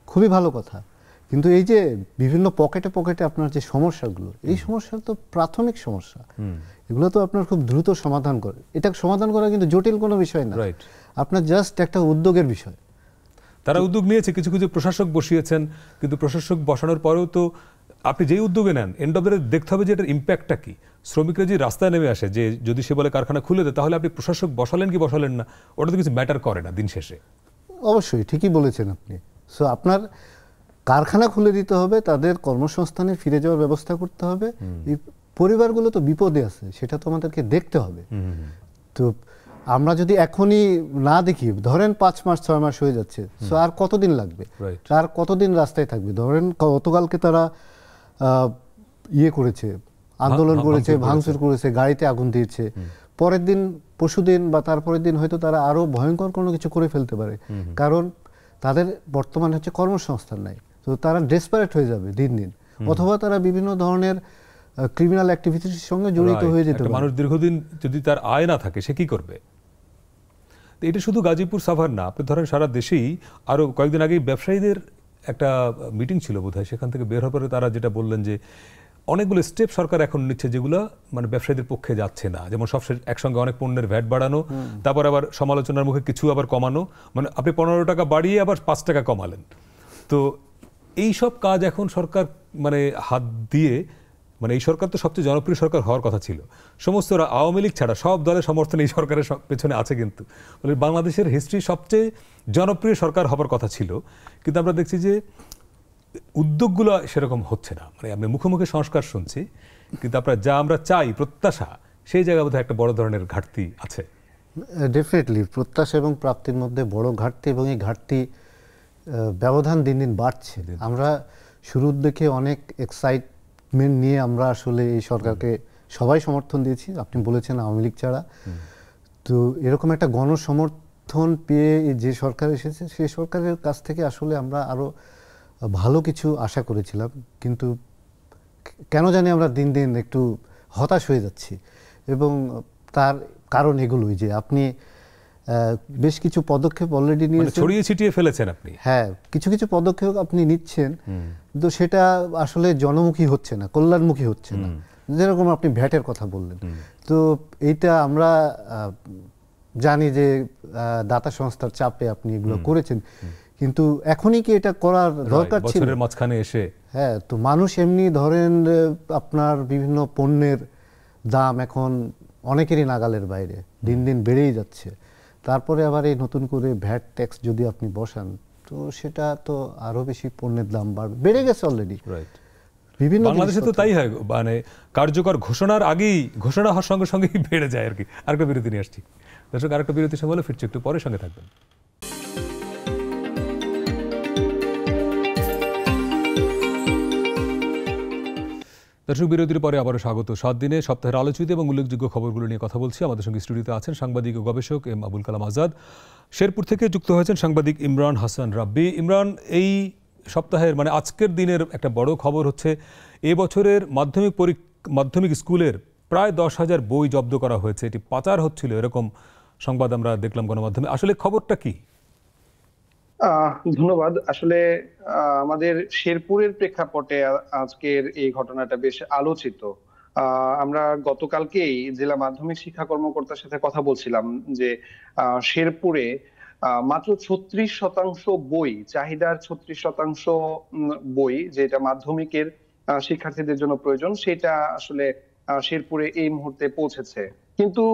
খুবই ভালো কথা। কিন্তু এই যে বিভিন্ন পকেটে পকেটে আপনার যে সমস্যাগুলো, এই সমস্যা তো প্রাথমিক সমস্যা, এগুলো তো আপনার খুব দ্রুত সমাধান করে। এটা সমাধান করা কিন্তু জটিল কোনো বিষয় না, আপনার জাস্ট একটা উদ্যোগের বিষয়। তারা উদ্যোগ নিয়েছে, কিছু কিছু প্রশাসক বসিয়েছেন, কিন্তু প্রশাসক বসানোর পরেও তো আপনি যেই উদ্যোগে নেন, এন্ড অফ দ্য ডে দেখতে হবে যে এটার ইম্প্যাক্টটা কি। শ্রমিকরা যে রাস্তায় নেমে আসে, যে যদি সে বলে কারখানা খুলে দেয়, তাহলে আপনি প্রশাসক বসালেন কি বসালেন না, ওটা তো কিছু ম্যাটার করে না দিন শেষে। অবশ্যই ঠিকই বলেছেন আপনি। সো আপনার কারখানা খুলে দিতে হবে, তাদের কর্মসংস্থানে ফিরে যাওয়ার ব্যবস্থা করতে হবে। এই পরিবারগুলো তো বিপদে আছে, সেটা তো আমাদেরকে দেখতে হবে। তো আমরা যদি এখনই না দেখি, ধরেন 5 মাস 6 মাস হয়ে যাচ্ছে, সো আর কতদিন লাগবে, আর কতদিন রাস্তায় থাকবে? ধরেন গতকালকে তারা ইয়ে করেছে, আন্দোলন করেছে, ভাঙচুর করেছে, গাড়িতে আগুন দিয়েছে, পরের দিন পরশুদিন বা তারপরের দিন হয়তো তারা আরো ভয়ঙ্কর কোনো কিছু করে ফেলতে পারে, কারণ তাদের বর্তমানে হচ্ছে কর্মসংস্থান নাই। তো তারা ডেসপারেট হয়ে যাবে দিন দিন, অথবা তারা বিভিন্ন ধরনের ক্রিমিনাল অ্যাক্টিভিটির সঙ্গে জড়িত হয়ে যেতে পারে। মানুষ দীর্ঘদিন যদি তার আয় না থাকে, সে কি করবে? এটা শুধু গাজীপুর সাভার না, আপনি ধরেন সারা দেশেই। আরো কয়েকদিন আগেই ব্যবসায়ীদের একটা মিটিং ছিল বোধহয়, সেখান থেকে বের হওয়ার পরে তারা যেটা বললেন যে অনেকগুলো স্টেপ সরকার এখন নিচ্ছে যেগুলো মানে ব্যবসায়ীদের পক্ষে যাচ্ছে না। যেমন সব একসঙ্গে অনেক পণ্যের ভ্যাট বাড়ানো, তারপর আবার সমালোচনার মুখে কিছু আবার কমানো, মানে আপনি 15 টাকা বাড়িয়ে আবার 5 টাকা কমালেন। তো এই সব কাজ এখন সরকার মানে হাত দিয়ে, মানে এই সরকার তো সবচেয়ে জনপ্রিয় সরকার হওয়ার কথা ছিল, সমস্ত আওয়ামী লীগ ছাড়া সব দলের সমর্থন এই সরকারের পেছনে আছে, কিন্তু মানে বাংলাদেশের হিস্ট্রি সবচেয়ে জনপ্রিয় সরকার হবার কথা ছিল। কিন্তু আমরা দেখছি যে উদ্যোগগুলো সেরকম হচ্ছে না। মানে আমি মুখে মুখে সংস্কার শুনছি, কিন্তু আমরা চাই প্রত্যাশা, সেই জায়গায় বোধহয় একটা বড় ধরনের ঘাটতি আছে। ডেফিনেটলি প্রত্যাশা এবং প্রাপ্তির মধ্যে বড় ঘাটতি, এবং এই ঘাটতি ব্যবধান দিন দিন বাড়ছে। আমরা শুরুর দিকে অনেক এক্সাইটমেন্ট নিয়ে আমরা আসলে এই সরকারকে সবাই সমর্থন দিয়েছি, আপনি বলেছেন আওয়ামী লীগ ছাড়া। তো এরকম একটা গণসমর্থন পেয়ে যে সরকার এসেছে, সেই সরকারের কাছ থেকে আসলে আমরা আরো ভালো কিছু আশা করেছিলাম, কিন্তু কেন জানি আমরা দিন দিন একটু হতাশ হয়ে যাচ্ছি। এবং তার কারণ এগুলোই যে আপনি বেশ কিছু পদক্ষেপ অলরেডি নিয়েছেন, ছড়িয়ে ছিটিয়ে ফেলেছেন আপনি। হ্যাঁ, কিছু কিছু পদক্ষেপ আপনি নিচ্ছেন, কিন্তু সেটা আসলে জনমুখী হচ্ছে না, কল্যাণমুখী হচ্ছে না। যেরকম আপনি ভ্যাটের কথা বললেন, তো এইটা আমরা জানি যে দাতা সংস্থার চাপে আপনি এগুলো করেছেন, কিন্তু এখনই কি এটা করার দরকার ছিল? বছরের মাঝখানে এসে হ্যাঁ, তো মানুষ এমনি ধরেন আপনার বিভিন্ন পণ্যের দাম এখন অনেকেরই নাগালের বাইরে, দিন দিন বেড়েই যাচ্ছে। তারপরে আবার এই নতুন করে ভ্যাট ট্যাক্স যদি আপনি বসান, তো সেটা তো আরো বেশি পণ্যের দাম বাড়বে, বেড়ে গেছে অলরেডি। বিভিন্ন বাংলাদেশে তো তাই হয়, মানে কার্যকর ঘোষণার আগেই, ঘোষণা হওয়ার সঙ্গে সঙ্গেই বেড়ে যায় আর কি। আরেকটা বিরতি নিয়ে আসছি দর্শক, আরেকটা বিরতির সময় হলে ফিরছি, একটু পরে সঙ্গে থাকবেন। দর্শক, বিরতির পরে আবারও স্বাগত। 7 দিনে সপ্তাহের আলোচিত এবং উল্লেখযোগ্য খবরগুলো নিয়ে কথা বলছি। আমাদের সঙ্গে স্টুডিওতে আছেন সাংবাদিক ও গবেষক এম আবুল কালাম আজাদ। শেরপুর থেকে যুক্ত হয়েছেন সাংবাদিক ইমরান হাসান রাব্বি। ইমরান, এই সপ্তাহের মানে আজকের দিনের একটা বড় খবর হচ্ছে এবছরের মাধ্যমিক স্কুলের প্রায় 10,000 বই জব্দ করা হয়েছে। এটি পাচার হচ্ছিল, এরকম সংবাদ আমরা দেখলাম গণমাধ্যমে। আসলে খবরটা কি? ধন্যবাদ। আসলে আমাদের শেরপুরের প্রেক্ষাপটে আজকের এই ঘটনাটা বেশ আলোচিত। আমরা গতকালকেই জেলা মাধ্যমিক শিক্ষা কর্মকর্তার সাথে কথা বলছিলাম যে শেরপুরে মাত্র 36% বই, চাহিদার 36% বই যেটা মাধ্যমিকের শিক্ষার্থীদের জন্য প্রয়োজন, সেটা আসলে শেরপুরে এই মুহূর্তে পৌঁছেছে। কিন্তু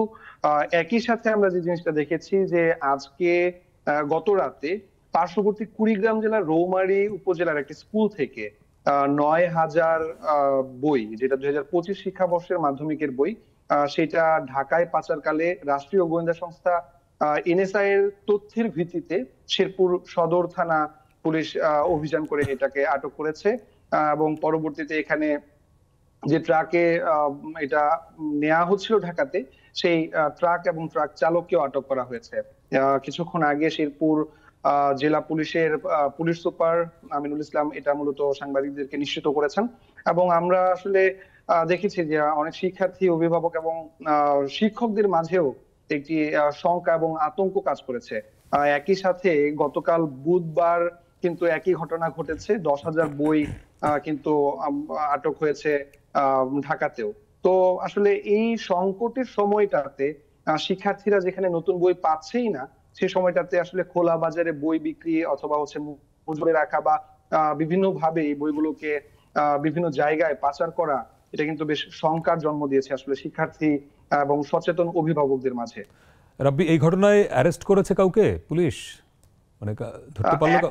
একই সাথে আমরা যে জিনিসটা দেখেছি যে আজকে গত রাতে পার্শ্ববর্তী কুড়িগ্রাম জেলার রৌমারী উপজেলার একটি স্কুল থেকে 9,000 বই, যেটা 2025 শিক্ষাবর্ষের মাধ্যমিকের বই, সেটা ঢাকায় পাচারকালে রাষ্ট্রীয় গোয়েন্দা সংস্থা এনএসআই এর তথ্যের ভিত্তিতে শেরপুর সদর থানা পুলিশ অভিযান করে এটাকে আটক করেছে। এবং পরবর্তীতে এখানে যে ট্রাকে এটা নেওয়া হচ্ছিল ঢাকাতে, সেই ট্রাক এবং ট্রাক চালককেও আটক করা হয়েছে। কিছুক্ষণ আগে শেরপুর জেলা পুলিশের পুলিশ সুপার আমিনুল ইসলাম এটা মূলত সাংবাদিকদেরকে নিশ্চিত করেছেন। এবং আমরা আসলে দেখেছি যে অনেক শিক্ষার্থী, অভিভাবক এবং শিক্ষকদের মাঝেও একটি শঙ্কা এবং আতঙ্ক কাজ করেছে। একই সাথে গতকাল বুধবার কিন্তু একই ঘটনা ঘটেছে, 10,000 বই কিন্তু আটক হয়েছে ঢাকাতেও। তো আসলে এই সংকটের সময়টাতে শিক্ষার্থীরা যেখানে নতুন বই পাচ্ছেই না, সেই সময়টাতে আসলে খোলা বাজারে বই বিক্রি অথবা হচ্ছে মজুরে রাখা বা বিভিন্ন ভাবে এই বইগুলোকে বিভিন্ন জায়গায় পাচার করা, এটা কিন্তু বেশ শঙ্কার জন্ম দিয়েছে আসলে শিক্ষার্থী এবং সচেতন অভিভাবকদের মাঝে। রাব্বি, এই ঘটনায় অ্যারেস্ট করেছে কাউকে পুলিশ? মানে ধরতে পারলো?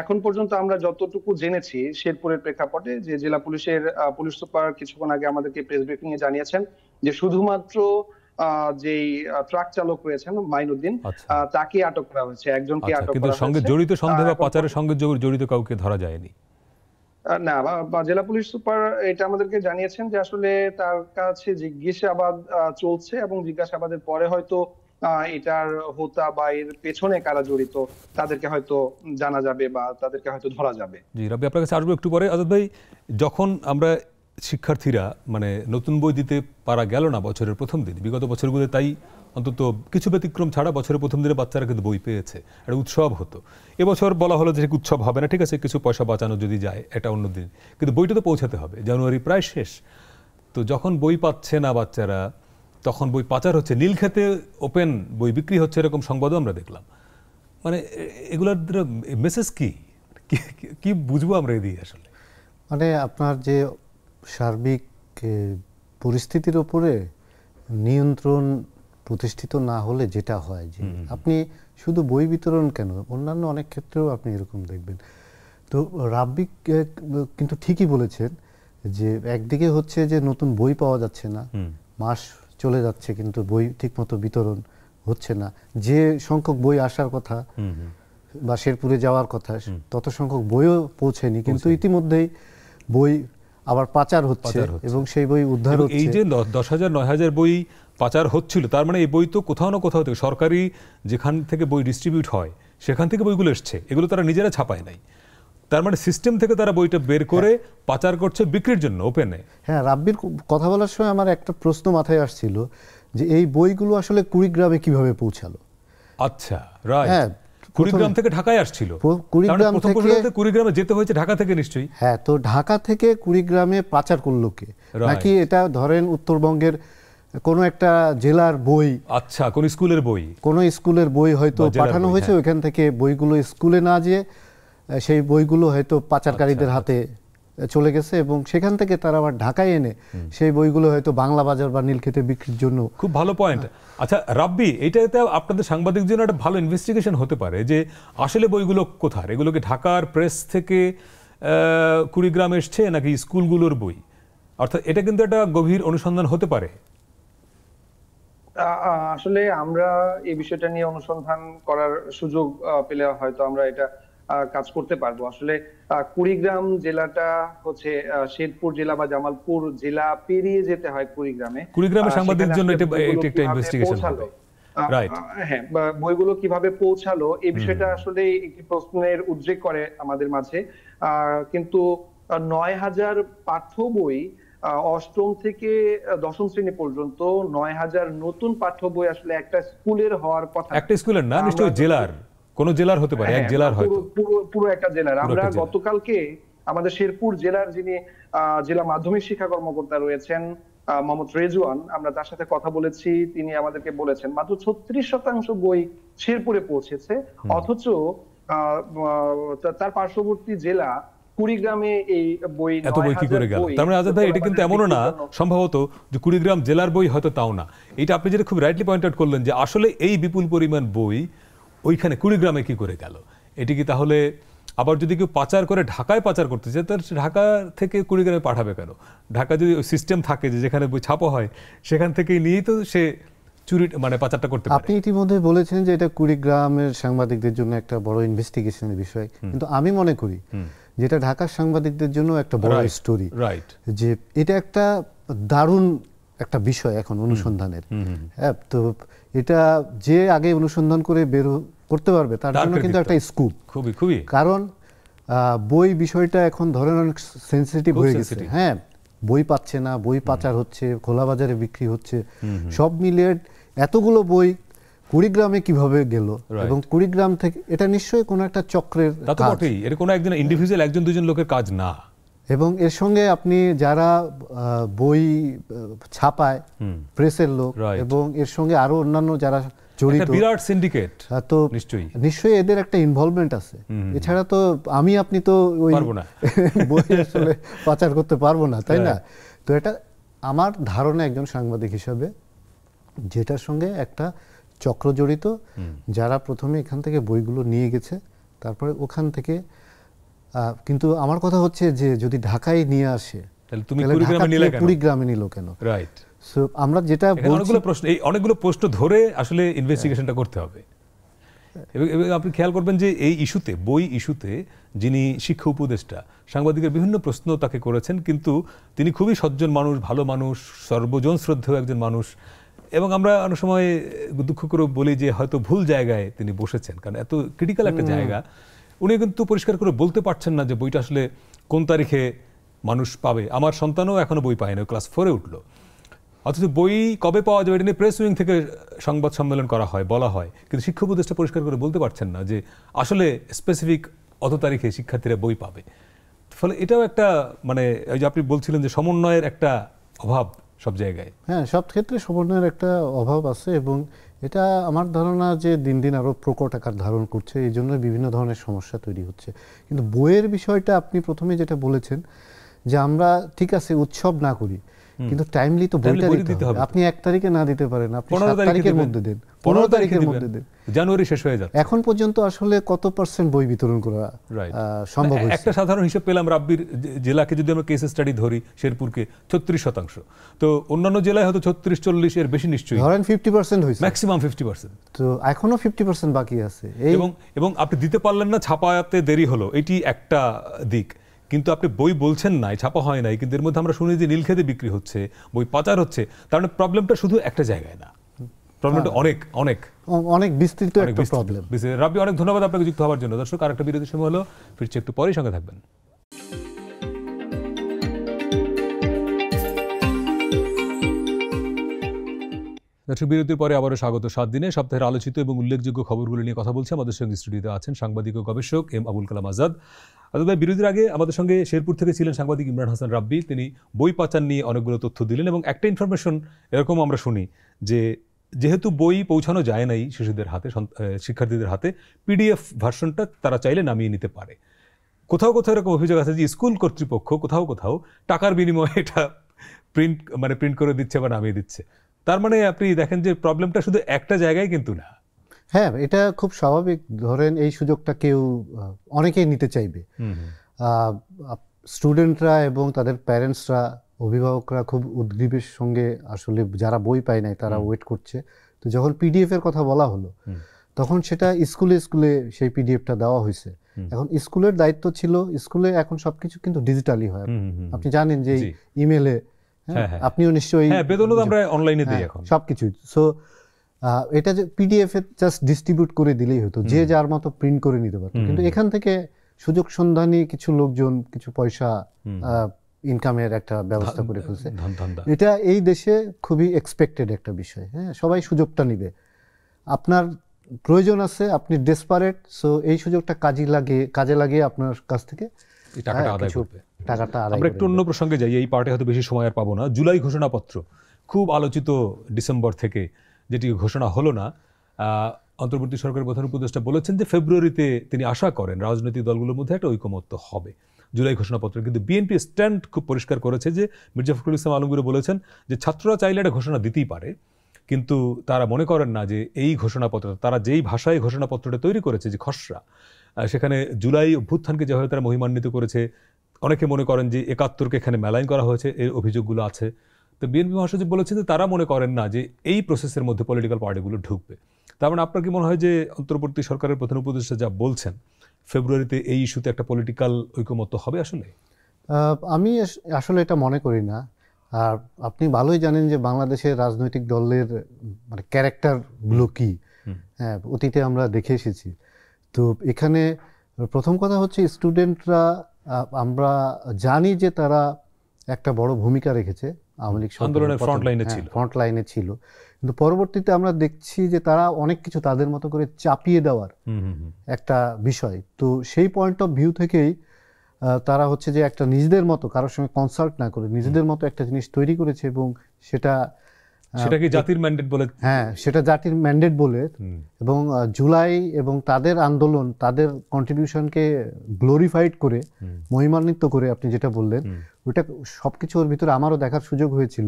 এখন পর্যন্ত আমরা যতটুকু জেনেছি শেরপুরের প্রেক্ষাপটে, যে জেলা পুলিশের পুলিশ সুপার কিছুক্ষণ আগে আমাদেরকে প্রেস ব্রিফিং এ জানিয়েছেন যে শুধুমাত্র যেই ট্রাক চালক রয়েছেন মাইনুদ্দিন, তাকে আটক করা হয়েছে, একজনকে আটক করা হয়েছে। কিন্তু সঙ্গে জড়িত সন্দেহ বা পাচারের সঙ্গে জড়িত কাউকে ধরা যায়নি? না, জেলা পুলিশ সুপার এটা আমাদেরকে জানিয়েছেন যে আসলে তার কাছে জিজ্ঞাসাবাদ চলছে এবং জিজ্ঞাসাবাদের পরে হয়তো এটার হোতা বা এর পেছনে কারা জড়িত তাদেরকে হয়তো জানা যাবে বা তাদেরকে হয়তো ধরা যাবে। জি রাব্বি, আপনার কাছে আসবো একটু পরে। আজাদ ভাই, যখন আমরা শিক্ষার্থীরা মানে নতুন বই দিতে পারা গেল না বছরের প্রথম দিন, বিগত বছরগুলো তাই অন্তত কিছু ব্যতিক্রম ছাড়া বছরের প্রথম দিনে বাচ্চারা কিন্তু বই পেয়েছে, একটা উৎসব হতো। এবছর বলা হলো যে উৎসব হবে না, ঠিক আছে কিছু পয়সা বাঁচানো যদি যায় এটা অন্য দিন, কিন্তু বইটা তো পৌঁছাতে হবে, জানুয়ারি প্রায় শেষ। তো যখন বই পাচ্ছে না বাচ্চারা, তখন বই পাচার হচ্ছে, নীলক্ষেতে ওপেন বই বিক্রি হচ্ছে, এরকম সংবাদও আমরা দেখলাম। মানে এগুলোর মেসেজ কি বুঝবো আমরা এদিকে আসলে? মানে আপনার যে সার্বিক পরিস্থিতির উপরে নিয়ন্ত্রণ প্রতিষ্ঠিত না হলে যেটা হয়, যে আপনি শুধু বই বিতরণ কেন, অন্যান্য অনেক ক্ষেত্রেও আপনি এরকম দেখবেন। তো রাব্বি কিন্তু ঠিকই বলেছেন যে একদিকে হচ্ছে যে নতুন বই পাওয়া যাচ্ছে না, মাস চলে যাচ্ছে কিন্তু বই ঠিকমতো বিতরণ হচ্ছে না, যে সংখ্যক বই আসার কথা বা শেরপুরে যাওয়ার কথা তত সংখ্যক বইও পৌঁছেনি, কিন্তু ইতিমধ্যেই বই আবার পাচার হচ্ছে এবং সেই বই উদ্ধার হচ্ছে। এই যে 10,000 9,000 বই পাচার হচ্ছিল, তার মানে এই বই তো কোথাও না কোথাও থেকে সরকারি যেখান থেকে বই ডিস্ট্রিবিউট হয় সেখান থেকে বইগুলো এসছে, এগুলো তারা নিজেরা ছাপায় নাই। তার মানে সিস্টেম থেকে তারা বইটা বের করে পাচার করছে বিক্রির জন্য ওপেনে। হ্যাঁ, রাব্বির কথা বলার সময় আমার একটা প্রশ্ন মাথায় আসছিল যে এই বইগুলো আসলে কুড়িগ্রামে কিভাবে পৌঁছালো? আচ্ছা, রাইট। হ্যাঁ, কুড়িগ্রাম থেকে ঢাকায় আসছিল। কুড়িগ্রাম থেকে কুড়িগ্রামে যেতে হয়েছে ঢাকা থেকে নিশ্চয়ই। হ্যাঁ, তো ঢাকা থেকে কুড়িগ্রামে পাচার করলো কে? নাকি এটা ধরেন উত্তরবঙ্গের কোনো একটা জেলার বই, আচ্ছা কোন স্কুলের বই, কোনো স্কুলের বই হয়তো পাঠানো হয়েছে, ওইখান থেকে বইগুলো স্কুলে না যেয়ে সেই বইগুলো হয়তো পাচারকারীদের হাতে চলে গেছে এবং সেখান থেকে তারা আবার ঢাকায় এনে সেই বইগুলো হয়তো বাংলা বাজার বা নীলক্ষেতে বিক্রির জন্য। খুব ভালো পয়েন্ট। আচ্ছা রাব্বি, এইটাতে আপনাদের সাংবাদিক জন্য একটা ভালো ইনভেস্টিগেশন হতে পারে যে আসলে বইগুলো কোথায়, এগুলো কি ঢাকার প্রেস থেকে কুড়িগ্রাম এসছে নাকি স্কুলগুলোর বই? অর্থাৎ এটা কিন্তু একটা গভীর অনুসন্ধান হতে পারে। আসলে আমরা এই বিষয়টা নিয়ে অনুসন্ধান করার সুযোগ পেলে হয়তো আমরা এটা কাজ করতে পারবো। আসলে কুড়িগ্রাম জেলাটা হচ্ছে শেরপুর জেলা বা জামালপুর জেলা পেরিয়ে যেতে হয় কুড়িগ্রামে। কুড়িগ্রামের সাংবাদিকদের জন্য এটা একটা ইনভেস্টিগেশন হবে। রাইট। হ্যাঁ, বইগুলো কিভাবে পৌঁছালো এই বিষয়টা আসলে একটি প্রশ্নের উদ্রেক করে আমাদের মাঝে। কিন্তু 9,000 পাঠ্য বই, অষ্টম থেকে দশম শ্রেণী পর্যন্ত 9,000 নতুন পাঠ্য বই আসলে একটা স্কুলের হওয়ার কথা। একটা স্কুলের না, নিশ্চয়ই জেলার, কোন জেলার হতে পারে, এক জেলার হয়তো, পুরো একটা জেলার। আমরা গতকালকে আমাদের শেরপুর জেলার যিনি জেলা মাধ্যমিক শিক্ষা কর্মকর্তা রয়েছেন মোহাম্মদ রেজওয়ান, আমরা তার সাথে কথা বলেছি। তিনি আমাদেরকে বলেছেন মাত্র 36% বই শেরপুরে পৌঁছেছে, অথচ তার পার্শ্ববর্তী জেলা কুড়িগ্রামে এই বই এত বই কি করে গেল? তার মানে আজাদ ভাই এটা কিন্তু এমনও না সম্ভবত যে কুড়িগ্রাম জেলার বই হয়তো তাও না। এটা আপনি যেটা খুব রাইটলি পয়েন্ট আউট করলেন যে আসলে এই বিপুল পরিমাণ বই ওইখানে কুড়িগ্রামে কি করে গেল। এটি কি তাহলে আবার যদি কেউ পাচার করে ঢাকায় পাচার করতে চায়, তাহলে ঢাকা থেকে কুড়িগ্রামে পাঠাবে কেন? ঢাকা যদি সিস্টেম থাকে যে যেখানে বই ছাপা হয় সেখান থেকে নিয়েই তো সে চুরি মানে পাচারটা করতে পারে। আপনি ইতিমধ্যে বলেছেন যে এটা কুড়িগ্রামের সাংবাদিকদের জন্য একটা বড় ইনভেস্টিগেশনের বিষয়, কিন্তু আমি মনে করি যেটা ঢাকার সাংবাদিকদের জন্য একটা বড় স্টোরি। রাইট, যে এটা একটা দারুণ একটা বিষয় এখন অনুসন্ধানের। হ্যাঁ, তো এটা যে আগে অনুসন্ধান করে বের করতে পারবে তার জন্য কিন্তু একটা স্কুপ। খুবই খুবই, কারণ বই বিষয়টা এখন ধরেন অনেক সেন্সিটিভ হয়ে গেছে। হ্যাঁ, বই পাচ্ছে না, বই পাচার হচ্ছে, খোলা বাজারে বিক্রি হচ্ছে, সব মিলিয়ে এতগুলো বই কুড়িগ্রামে কিভাবে গেল এবং কুড়িগ্রাম থেকে এটা নিশ্চয়ই কোনো একটা চক্রের তা তো বটেই, এটা কোনো একজন ইন্ডিভিজুয়াল একজন দুজন লোকের কাজ না। এবং এর সঙ্গে আপনি যারা বই ছাপায় প্রেসের লোক এবং এর সঙ্গে আরো অন্যান্য যারা জড়িত বিরাট সিন্ডিকেট, তো নিশ্চয়ই এদের একটা ইনভলভমেন্ট আছে। এছাড়া তো আপনি তো ওই বই আসলে পাচার করতে পারবো না, তাই না? তো এটা আমার ধারণা একজন সাংবাদিক হিসাবে যেটার সঙ্গে একটা চক্র জড়িত, যারা প্রথমে এখান থেকে বইগুলো নিয়ে গেছে, তারপরে ওখান থেকে কিন্তু আমার কথা হচ্ছে যে যদি ঢাকায় নিয়ে আসে কুড়িগ্রামে নিল কেন? রাইট। সো আমরা যেটা অনেকগুলো প্রশ্ন ধরে আসলে ইনভেস্টিগেশনটা করতে হবে। এবং আপনি খেয়াল করবেন যে এই ইস্যুতে, বই ইস্যুতে যিনি শিক্ষা উপদেষ্টা, সাংবাদিকের বিভিন্ন প্রশ্ন তাকে করেছেন, কিন্তু তিনি খুবই সজ্জন মানুষ, ভালো মানুষ, সর্বজন শ্রদ্ধেয় একজন মানুষ। এবং আমরা অনেক সময় দুঃখ করে বলি যে হয়তো ভুল জায়গায় তিনি বসেছেন, কারণ এত ক্রিটিক্যাল একটা জায়গা। উনি কিন্তু পরিষ্কার করে বলতে পারছেন না যে বইটা আসলে কোন তারিখে মানুষ পাবে। আমার সন্তানও এখনো বই পায় না, ক্লাস 4-এ উঠলো, অথচ বই কবে পাওয়া যাবে এটা নিয়ে প্রেস উইং থেকে সংবাদ সম্মেলন করা হয়, বলা হয়, কিন্তু শিক্ষা উপদেষ্টা পরিষ্কার করে বলতে পারছেন না যে আসলে স্পেসিফিক অত তারিখে শিক্ষার্থীরা বই পাবে। ফলে এটাও একটা মানে ওই যে আপনি বলছিলেন যে সমন্বয়ের একটা অভাব সব জায়গায়। হ্যাঁ, সব ক্ষেত্রে সমন্বয়ের একটা অভাব আছে এবং এটা আমার ধারণা যে দিন দিন আরো প্রকট আকার ধারণ করছে, এই জন্য বিভিন্ন ধরনের সমস্যা তৈরি হচ্ছে। কিন্তু বইয়ের বিষয়টা আপনি প্রথমে যেটা বলেছেন যে আমরা ঠিক আছে উৎসব না করি, কিন্তু টাইমলি তো বইটা দিতে হবে। আপনি 1 তারিখে না দিতে পারেন, আপনি 7 তারিখের মধ্যে দেন, 15 তারিখের মধ্যে দেন, জানুয়ারি শেষ হয়ে যাচ্ছে। এখন পর্যন্ত আসলে কত % বই বিতরণ করা সম্ভব হয়েছে? একটা সাধারণ হিসাব পেলাম, রাব্বির জেলাকে যদি আমরা কেস স্টাডি ধরি, শেরপুরকে 36%, তো অন্যান্য জেলায় হয়তো 36-40 এর বেশি নিশ্চয়ই, ধরেন 50% হয়েছে, ম্যাক্সিমাম 50%। তো এখনো 50% বাকি আছে। এবং আপনি দিতে পারলেন না, ছাপাতে দেরি হলো, এটি একটা দিক। কিন্তু আপনি বই বলছেন নাই, ছাপা হয় নাই, কিন্তু এর মধ্যে আমরা শুনি যে নীলক্ষেতে বিক্রি হচ্ছে, বই পাচার হচ্ছে। তার মানে প্রবলেমটা শুধু একটা জায়গায় না, প্রবলেমটা অনেক অনেক অনেক বিস্তৃত একটা প্রবলেম। রাব্বি, অনেক ধন্যবাদ আপনাকে যুক্ত হওয়ার জন্য। দর্শক, আরেকটা বিরতির সময় হলো, ফিরছে একটু পরেই, সঙ্গে থাকবেন। দর্শক, বিরতির পরে আবারও স্বাগত। 7 দিনে সপ্তাহের আলোচিত এবং উল্লেখযোগ্য খবরগুলো নিয়ে কথা বলছি। আমাদের সঙ্গে স্টুডিওতে আছেন সাংবাদিক ও গবেষক এম আবুল কালাম আজাদ। ভাই, বিরতির আগে আমাদের সঙ্গে শেরপুর থেকে ছিলেন সাংবাদিক ইমরান হাসান রাব্বি। তিনি বই পাচার নিয়ে অনেকগুলো তথ্য দিলেন এবং একটা ইনফরমেশন এরকম আমরা শুনি যে যেহেতু বই পৌঁছানো যায় নাই শিশুদের হাতে, শিক্ষার্থীদের হাতে, পিডিএফ ভার্সনটা তারা চাইলে নামিয়ে নিতে পারে। কোথাও কোথাও এরকম অভিযোগ আছে যে স্কুল কর্তৃপক্ষ কোথাও কোথাও টাকার বিনিময়ে এটা প্রিন্ট করে দিচ্ছে বা নামিয়ে দিচ্ছে। তার মানে আপনি দেখেন যে প্রবলেমটা শুধু একটা জায়গায় কিন্তু না। হ্যাঁ, এটা খুব স্বাভাবিক। ধরেন এই সুযোগটা কেউ অনেকেই নিতে চাইবে, স্টুডেন্টরা এবং তাদের প্যারেন্টসরা, অভিভাবকরা খুব উদ্গ্রীবের সঙ্গে আসলে যারা বই পায় নাই তারা ওয়েট করছে। তো যখন পিডিএফ এর কথা বলা হলো, তখন সেটা স্কুলে স্কুলে সেই পিডিএফটা দেওয়া হয়েছে। এখন স্কুলের দায়িত্ব ছিল, স্কুলে এখন সবকিছু কিন্তু ডিজিটালি হয়। আপনি জানেন যে ইমেলে, আপনিও নিশ্চয়ই বেতনও আমরা অনলাইনে দিই এখন সবকিছু। সো এটা যে পিডিএফ এ জাস্ট ডিস্ট্রিবিউট করে দিলেই হতো, যে যার মতো প্রিন্ট করে নিতে পারতো। কিন্তু এখান থেকে সুযোগ সন্ধানী কিছু লোকজন কিছু পয়সা ইনকামের একটা ব্যবস্থা করে ফেলছে। এটা এই দেশে খুবই এক্সপেক্টেড একটা বিষয়। হ্যাঁ, সবাই সুযোগটা নিবে। আপনার প্রয়োজন আছে, আপনি ডেসপারেট, সো এই সুযোগটা কাজে লাগিয়ে আপনার কাছ থেকে টাকাটা আদায় করবে। আমরা একটু অন্য প্রসঙ্গে যাই, এই পার্টে হয়তো বেশি সময় আর পাবো না। জুলাই ঘোষণাপত্র খুব আলোচিত ডিসেম্বর থেকে, যেটি ঘোষণা হলো না। অন্তর্বর্তী সরকারের প্রধান উপদেষ্টা বলেছেন যে ফেব্রুয়ারিতে তিনি আশা করেন রাজনৈতিক দলগুলোর মধ্যে একটা ঐকমত্য হবে জুলাই ঘোষণাপত্র। কিন্তু বিএনপি স্ট্যান্ড খুব পরিষ্কার করেছে যে মির্জা ফখরুল ইসলাম আলমগীর বলেছেন যে ছাত্ররা চাইলে একটা ঘোষণা দিতেই পারে, কিন্তু তারা মনে করেন না যে এই ঘোষণাপত্র, তারা যেই ভাষায় ঘোষণাপত্রটা তৈরি করেছে, যে খসড়া, সেখানে জুলাই অভ্যুত্থানকে যেভাবে তারা মহিমান্বিত করেছে, অনেকে মনে করেন যে ৭১কে এখানে মেলাইন করা হয়েছে, এর অভিযোগগুলো আছে। তো বিএনপি মহাসচিব বলেছে যে তারা মনে করেন না যে এই প্রসেসের মধ্যে পলিটিক্যাল পার্টিগুলো ঢুকবে। তার মানে আপনার কি মনে হয় যে অন্তর্বর্তী সরকারের প্রধান উপদেষ্টা যা বলছেন, ফেব্রুয়ারিতে এই ইস্যুতে একটা পলিটিক্যাল ঐকমত্য হবে? আসলে আমি আসলে এটা মনে করি না। আর আপনি ভালোই জানেন যে বাংলাদেশের রাজনৈতিক দলের মানে ক্যারেক্টারগুলো কি, হ্যাঁ, অতীতে আমরা দেখে এসেছি। তো এখানে প্রথম কথা হচ্ছে স্টুডেন্টরা, আমরা জানি যে তারা একটা বড় ভূমিকা রেখেছে আওয়ামী লীগ আন্দোলনের ফ্রন্ট লাইনে ছিল, ফ্রন্ট লাইনে ছিল, কিন্তু পরবর্তীতে আমরা দেখছি যে তারা অনেক কিছু তাদের মতো করে চাপিয়ে দেওয়ার একটা বিষয়। তো সেই পয়েন্ট অফ ভিউ থেকেই তারা হচ্ছে যে একটা নিজেদের মতো কারোর সঙ্গে কনসাল্ট না করে নিজেদের মতো একটা জিনিস তৈরি করেছে এবং সেটাকে জাতির ম্যান্ডেট বলে, হ্যাঁ সেটা জাতির ম্যান্ডেট বলে, এবং জুলাই এবং তাদের আন্দোলন তাদের কন্ট্রিবিউশনকে গ্লোরিফাইড করে মহিমান্বিত করে আপনি যেটা বললেন ওইটা সবকিছুর ভিতরে আমারও দেখার সুযোগ হয়েছিল।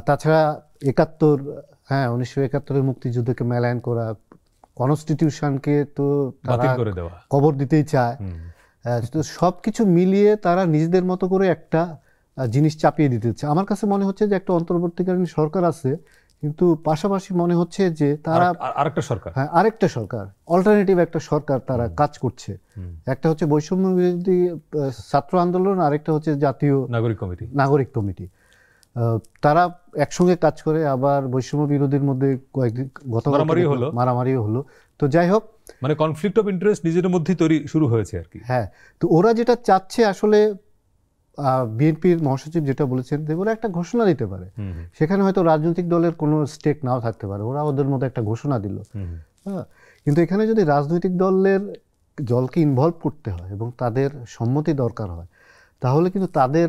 তাছাড়া 1971-এর মুক্তিযুদ্ধকে মেলায়ন করা, কনস্টিটিউশনকে তো তারা কবর দিতেই চায়, তো সবকিছু মিলিয়ে তারা নিজেদের মতো করে একটা জিনিস চাপিয়ে দিতে চায়। আমার কাছে মনে হচ্ছে যে একটা অন্তর্বর্তীকালীন সরকার আছে, কিন্তু পাশাপাশি মনে হচ্ছে যে তারা আরেকটা সরকার অল্টারনেটিভ একটা সরকার তারা কাজ করছে। একটা হচ্ছে বৈষম্য বিরোধী ছাত্র আন্দোলন, আরেকটা হচ্ছে জাতীয় নাগরিক কমিটি। তারা একসঙ্গে কাজ করে, আবার বৈষম্য বিরোধীর মধ্যে কয়েকদিন মারামারিও হলো। তো যাই হোক, মানে কনফ্লিক্ট অফ ইন্টারেস্ট নিজেদের মধ্যেই তৈরি শুরু হয়েছে আর কি। হ্যাঁ, তো ওরা যেটা চাচ্ছে আসলে বিএনপির মহাসচিব যেটা বলেছেন যে ওরা একটা ঘোষণা দিতে পারে, সেখানে হয়তো রাজনৈতিক দলের কোনো স্টেক নাও থাকতে পারে, ওরা ওদের মধ্যে একটা ঘোষণা দিল। হ্যাঁ, কিন্তু এখানে যদি রাজনৈতিক দলকে ইনভলভ করতে হয় এবং তাদের সম্মতি দরকার হয়, তাহলে কিন্তু তাদের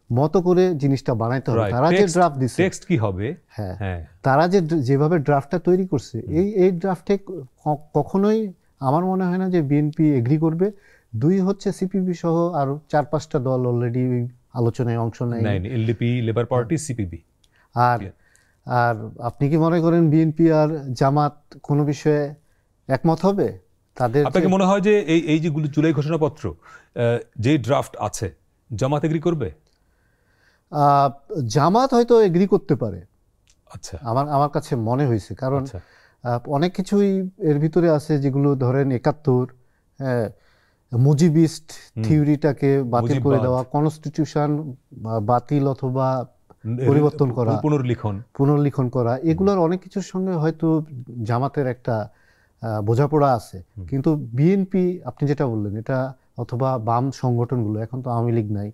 মতো করে জিনিসটা বানাইতে হবে। তারা যে ড্রাফট দিচ্ছে, টেক্সট কি হবে, হ্যাঁ তারা যেভাবে ড্রাফটটা তৈরি করছে, এই ড্রাফটে কখনোই আমার মনে হয় না যে বিএনপি এগ্রি করবে। দুই হচ্ছে সিপিবি সহ আরো 4-5টা দল অলরেডি আলোচনায় অংশ নেয়, এলডিপি, লেবার পার্টি, সিপিবি। আর আপনি কি মনে করেন বিএনপি আর জামাত কোনো বিষয়ে একমত হবে? আপনাকে মনে হয় যে এই যে জুলাই ঘোষণাপত্র যে ড্রাফট আছে, জামাত এগ্রি করবে? জামাত হয়তো এগ্রি করতে পারে, আচ্ছা আমার কাছে মনে হয়েছে, কারণ অনেক কিছুই এর ভিতরে আছে যেগুলো ধরেন 71, মুজিবিস্ট থিওরিটাকে বাতিল করে দেওয়া, কনস্টিটিউশন বাতিল অথবা পরিবর্তন করা, পুনর্লিখন করা, এগুলোর অনেক কিছুর সঙ্গে হয়তো জামাতের একটা বোঝাপড়া আছে। কিন্তু বিএনপি আপনি যেটা বললেন, এটা অথবা বাম সংগঠনগুলো, এখন তো আওয়ামী লীগ নাই,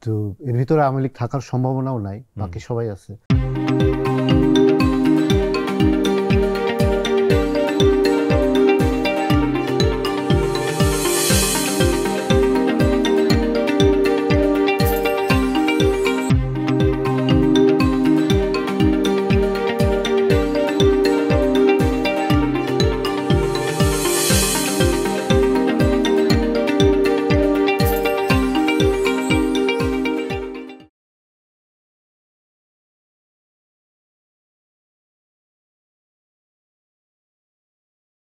তো এর ভিতরে আওয়ামী লীগ থাকার সম্ভাবনাও নাই, বাকি সবাই আছে।